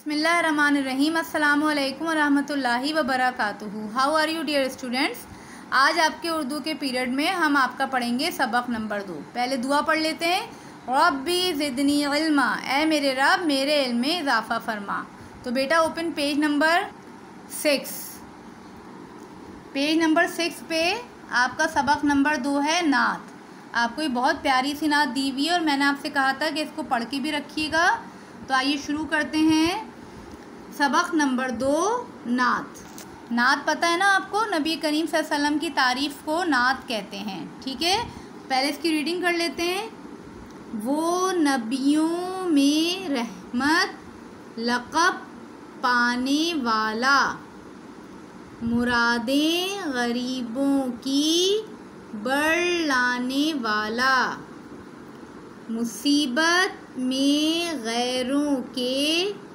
बिस्मिल्लाहिर्रहमानिर्रहीम। अस्सलामु अलैकुम वरहमतुल्लाहि वबरकातुहू। How are you dear students. आज आपके उर्दू के पीरियड में हम आपका पढ़ेंगे सबक नंबर 2। पहले दुआ पढ़ लेते हैं। रब्बी ज़िदनी इल्मा, ए मेरे रब मेरे इल्म में इजाफ़ा फरमा। तो बेटा open page number 6। Page number 6 पे आपका सबक नंबर 2 है नात। आपको ये बहुत प्यारी सी नात दी हुई है और मैंने आपसे कहा था कि इसको पढ़ के भी रखिएगा। तो आइए शुरू करते हैं। सबक नंबर 2 नात। नात पता है ना आपको, नबी करीम सल्लल्लाहु अलैहि वसल्लम की तारीफ़ को नात कहते हैं। ठीक है, पहले इसकी रीडिंग कर लेते हैं। वो नबियों में रहमत लक़ब पाने वाला, मुरादें गरीबों की बढ़ लाने वाला, मुसीबत में गैरों के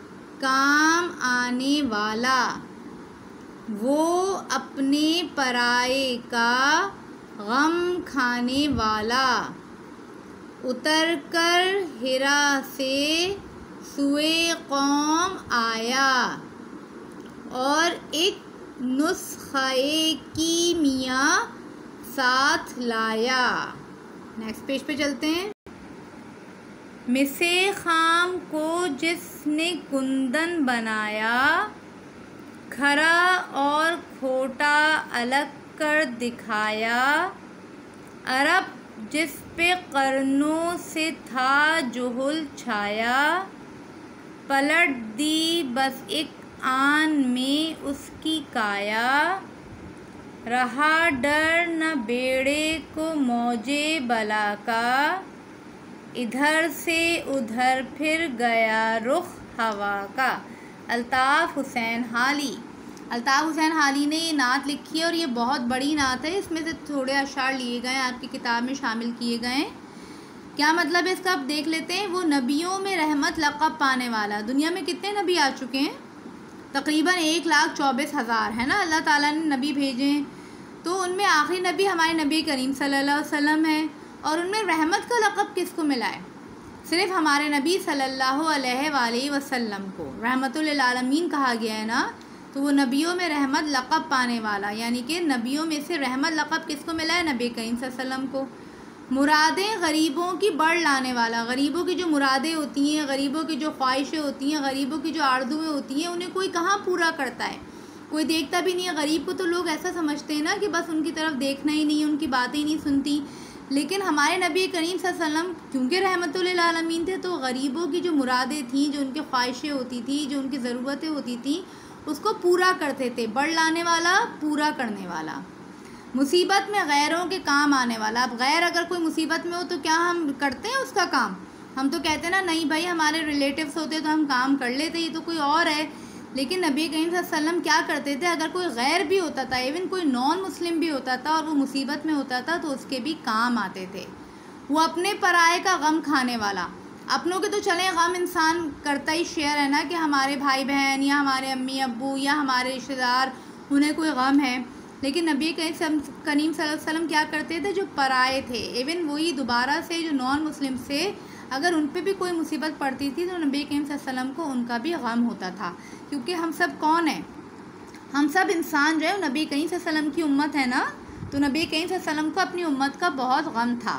काम आने वाला, वो अपने पराये का गम खाने वाला, उतर कर हिरा से सुए कौम आया और एक नुस्ख़े कीमिया साथ लाया। नेक्स्ट पेज पे चलते हैं। मिसे खाम को जिसने कुंदन बनाया, खरा और खोटा अलग कर दिखाया, अरब जिस पे कर्नों से था जुहुल छाया, पलट दी बस एक आन में उसकी काया, रहा डर न बेड़े को मौजे बला का, इधर से उधर फिर गया रुख हवा का। अल्ताफ़ हुसैन हाली। अल्ताफ़ हुसैन हाली ने ये नात लिखी है और ये बहुत बड़ी नात है। इसमें से थोड़े अशार लिए गए हैं, आपकी किताब में शामिल किए गए हैं। क्या मतलब है इसका, अब देख लेते हैं। वो नबियों में रहमत लक़ब पाने वाला। दुनिया में कितने नबी आ चुके हैं? तकरीबन 1,24,000 है ना, अल्लाह ताला ने नबी भेजे। तो उनमें आखिरी नबी हमारे नबी करीम सल्लल्लाहु अलैहि वसल्लम है। और उनमें रहमत का लक़ब किसको मिला है? सिर्फ़ हमारे नबी सल्लल्लाहु अलैहि वसल्लम को रहमतुल लिल आलमीन कहा गया है ना। तो वो नबियों में रहमत लक़ब पाने वाला, यानी कि नबियों में से रहमत लक़ब किसको मिला है? नबी करीम सल्लल्लाहु अलैहि वसल्लम को। मुरादें गरीबों की बढ़ लाने वाला। गरीबों की जो मुरादें होती हैं, गरीबों की जो ख्वाहिशें होती हैं, गरीबों की जो आरज़ुएँ होती हैं, उन्हें कोई कहाँ पूरा करता है? कोई देखता भी नहीं है। गरीब को तो लोग ऐसा समझते हैं ना कि बस उनकी तरफ देखना ही नहीं, उनकी बातें ही नहीं सुनती। लेकिन हमारे नबी करीम सल्लल्लाहु अलैहि वसल्लम क्योंकि रहमतुल लिल आलमीन थे, तो गरीबों की जो मुरादें थीं, जो उनकी ख्वाहिशें होती थी, जो उनकी ज़रूरतें होती थी, उसको पूरा करते थे। बढ़ लाने वाला, पूरा करने वाला। मुसीबत में गैरों के काम आने वाला। अब गैर अगर कोई मुसीबत में हो तो क्या हम करते हैं उसका काम? हम तो कहते हैं ना, नहीं भाई हमारे रिलेटिव्स होते तो हम काम कर लेते, ये तो कोई और है। लेकिन नबी करीम सल्लल्लाहु अलैहि वसल्लम क्या करते थे? अगर कोई गैर भी होता था, इवन कोई नॉन मुस्लिम भी होता था और वो मुसीबत में होता था, तो उसके भी काम आते थे। वो अपने पराये का गम खाने वाला। अपनों के तो चलें गम इंसान करता ही शेयर है ना, कि हमारे भाई बहन या हमारे अम्मी अब्बू या हमारे रिश्तेदार, उन्हें कोई गम है। लेकिन नबी करीम सल्लल्लाहु अलैहि वसल्लम क्या करते थे? जो पराये थे, इवन वही दोबारा से जो नॉन मुस्लिम से, अगर उन पे भी कोई मुसीबत पड़ती थी तो नबी करीम सल्लल्लाहु अलैहि वसल्लम को उनका भी गम होता था। क्योंकि हम सब कौन हैं? हम सब इंसान जो है नबी करीम सल्लल्लाहु अलैहि वसल्लम की उम्मत है ना। तो नबी करीम सल्लल्लाहु अलैहि वसल्लम को अपनी उम्मत का बहुत गम था।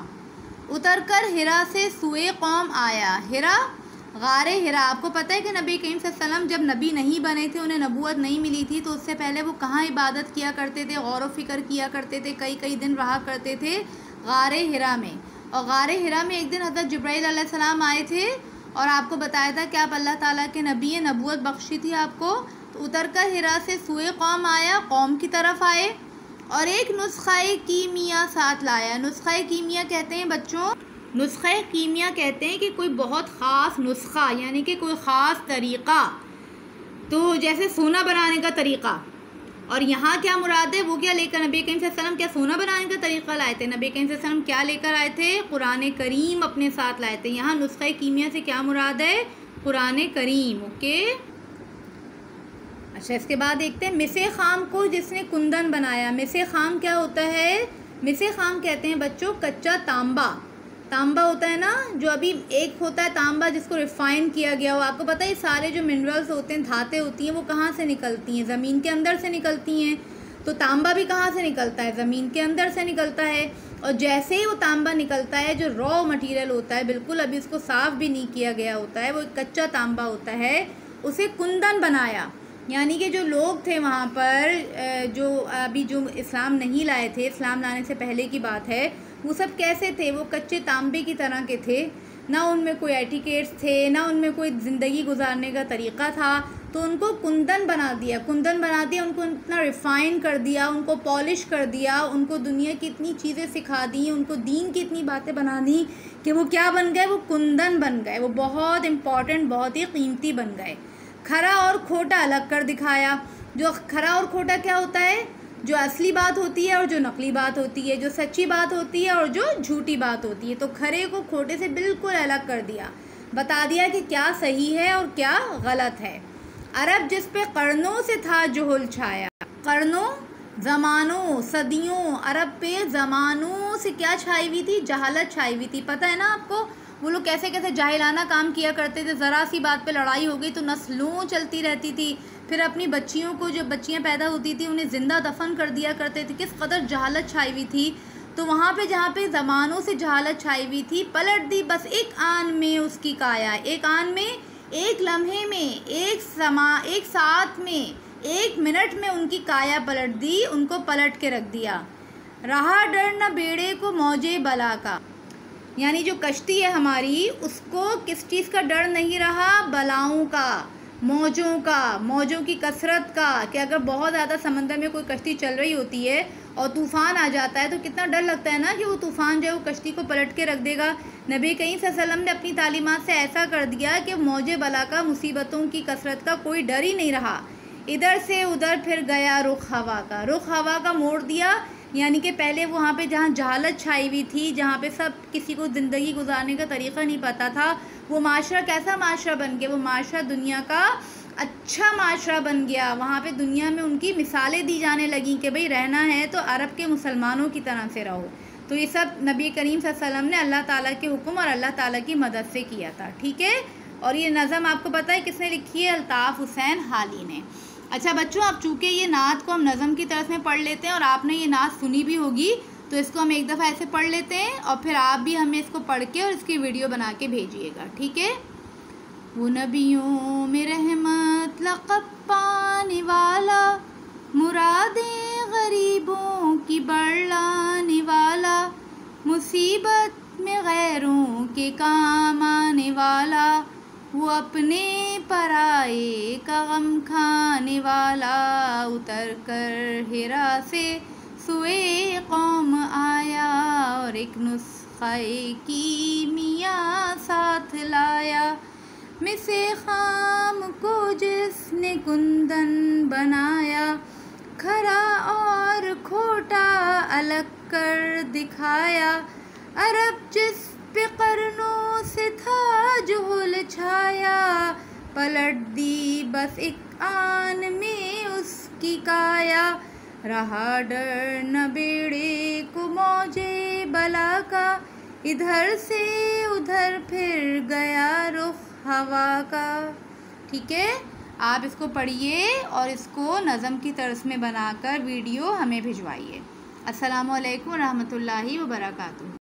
उतर कर हिरा से सुए कौम आया। हिरा, गारे हिरा। आपको पता है कि नबी करीम सल्लल्लाहु अलैहि वसल्लम जब नबी नहीं बने थे, उन्हें नबूवत नहीं मिली थी, तो उससे पहले वो कहाँ इबादत किया करते थे, गौर व फिक्र किया करते थे, कई कई दिन रहा करते थे गारे हिरा में। और गारे हिरा में एक दिन हज़रत जिब्राइल अलैहिस्सलाम आए थे और आपको बताया था कि आप अल्लाह ताला के नबी हैं, नबूवत बख्शी थी आपको। तो उतर कर हिरा से सुए कौम आया, कौम की तरफ आए और एक नुस्ख़े कीमिया साथ लाया। नुस्ख़े कीमिया कहते हैं बच्चों, नुस्ख़े कीमिया कहते हैं कि कोई बहुत ख़ास नुस्ख़ा, यानी कि कोई ख़ास तरीक़ा। तो जैसे सोना बनाने का तरीक़ा। और यहाँ क्या मुराद है? वो क्या लेकर नबी करीम सल्लल्लाहु अलैहि वसल्लम क्या सोना बनाने का तरीक़ा लाए थे? नबी करीम सल्लल्लाहु अलैहि वसल्लम क्या लेकर आए थे? कुरान करीम अपने साथ लाए थे। यहाँ नुस्ख़े कीमिया से क्या मुराद है? कुरान करीम। ओके, अच्छा इसके बाद देखते हैं। मिसे खाम को जिसने कुंदन बनाया। मिसे खाम क्या होता है? मिसे खाम कहते हैं बच्चों कच्चा तांबा। तांबा होता है ना, जो अभी एक होता है तांबा जिसको रिफ़ाइन किया गया हो। आपको पता है सारे जो मिनरल्स होते हैं, धातें होती हैं, वो कहाँ से निकलती हैं? ज़मीन के अंदर से निकलती हैं। तो तांबा भी कहाँ से निकलता है? ज़मीन के अंदर से निकलता है। और जैसे ही वो तांबा निकलता है, जो रॉ मटेरियल होता है, बिल्कुल अभी उसको साफ़ भी नहीं किया गया होता है, वो कच्चा तांबा होता है, उसे कुंदन बनाया। यानी कि जो लोग थे वहाँ पर, जो अभी जो इस्लाम नहीं लाए थे, इस्लाम लाने से पहले की बात है, वो सब कैसे थे? वो कच्चे तांबे की तरह के थे। ना उनमें कोई एटिकेट्स थे, ना उनमें कोई ज़िंदगी गुजारने का तरीक़ा था। तो उनको कुंदन बना दिया, उनको इतना रिफ़ाइन कर दिया, उनको पॉलिश कर दिया, उनको दुनिया की इतनी चीज़ें सिखा दी, उनको दीन की इतनी बातें बना दी कि वो क्या बन गए? वो कुंदन बन गए। वो बहुत इम्पॉर्टेंट, बहुत ही कीमती बन गए। खरा और खोटा अलग कर दिखाया। जो खरा और खोटा क्या होता है? जो असली बात होती है और जो नकली बात होती है, जो सच्ची बात होती है और जो झूठी बात होती है। तो खरे को खोटे से बिल्कुल अलग कर दिया, बता दिया कि क्या सही है और क्या गलत है। अरब जिस पे कर्नों से था जुहुल छाया, कर्नों ज़मानों सदियों, अरब पे ज़मानों से क्या छाई हुई थी? जहालत छाई हुई थी। पता है ना आपको, वो लोग कैसे कैसे जाहिलाना काम किया करते थे। ज़रा सी बात पे लड़ाई हो गई तो नस्लों चलती रहती थी। फिर अपनी बच्चियों को, जो बच्चियां पैदा होती थी, उन्हें ज़िंदा दफन कर दिया करते थे। किस कदर जहालत छाई हुई थी। तो वहाँ पे जहाँ पे ज़मानों से जहालत छाई हुई थी, पलट दी बस एक आन में उसकी काया। एक आन में, एक लम्हे में, एक साथ में, एक मिनट में उनकी काया पलट दी, उनको पलट के रख दिया। रहा डर न बेड़े को मौजे बला का, यानी जो कश्ती है हमारी, उसको किस चीज़ का डर नहीं रहा? बलाओं का, मौजों का, मौजों की कसरत का। कि अगर बहुत ज़्यादा समंदर में कोई कश्ती चल रही होती है और तूफ़ान आ जाता है तो कितना डर लगता है ना कि वो तूफ़ान जो है वो कश्ती को पलट के रख देगा। नबी करीम सल्लल्लाहु अलैहि वसल्लम ने अपनी तालीमात से ऐसा कर दिया कि मौजे बला का, मुसीबतों की कसरत का कोई डर ही नहीं रहा। इधर से उधर फिर गया रुख हवा का, रुख हवा का मोड़ दिया। यानी कि पहले वहाँ पे जहाँ जहालत छाई हुई थी, जहाँ पे सब किसी को ज़िंदगी गुजारने का तरीक़ा नहीं पता था, वो माशरा कैसा माशरा बन गया? वो माशरा दुनिया का अच्छा माशरा बन गया। वहाँ पे दुनिया में उनकी मिसालें दी जाने लगी कि भाई रहना है तो अरब के मुसलमानों की तरह से रहो। तो ये सब नबी करीम सल्लल्लाहु अलैहि वसल्लम ने अल्लाह ताला के हुक्म और अल्लाह ताला की मदद से किया था। ठीक है। और ये नज़म आपको पता है किसने लिखी है? अल्ताफ़ हुसैन हाली ने। अच्छा बच्चों, अब चूँकि ये नात को हम नज़म की तरफ में पढ़ लेते हैं और आपने ये नात सुनी भी होगी, तो इसको हम एक दफ़ा ऐसे पढ़ लेते हैं और फिर आप भी हमें इसको पढ़ के और इसकी वीडियो बना के भेजिएगा। ठीक है। वो नबियों में रहमत लक़ब पाने वाला, मुरादें गरीबों की बढ़लाने वाला, मुसीबत में गैरों के काम आने वाला, वो अपने पराए का गम खाने वाला, उतर कर हिरा से सुए कौम आया और एक नुस्ख़े कीमिया साथ लाया। मिसे खाम को जिसने कुंदन बनाया, खरा और खोटा अलग कर दिखाया। अरब जिस पे कर्नों से था जुहुल छाया, पलट दी बस एक आन में उसकी काया। रहा डर न बेड़े को मौजे बला का, इधर से उधर फिर गया रुख हवा का। ठीक है। आप इसको पढ़िए और इसको नज़म की तर्ज में बनाकर वीडियो हमें भिजवाइए। अस्सलामु अलैकुम रहमतुल्लाहि व बरकातुहू।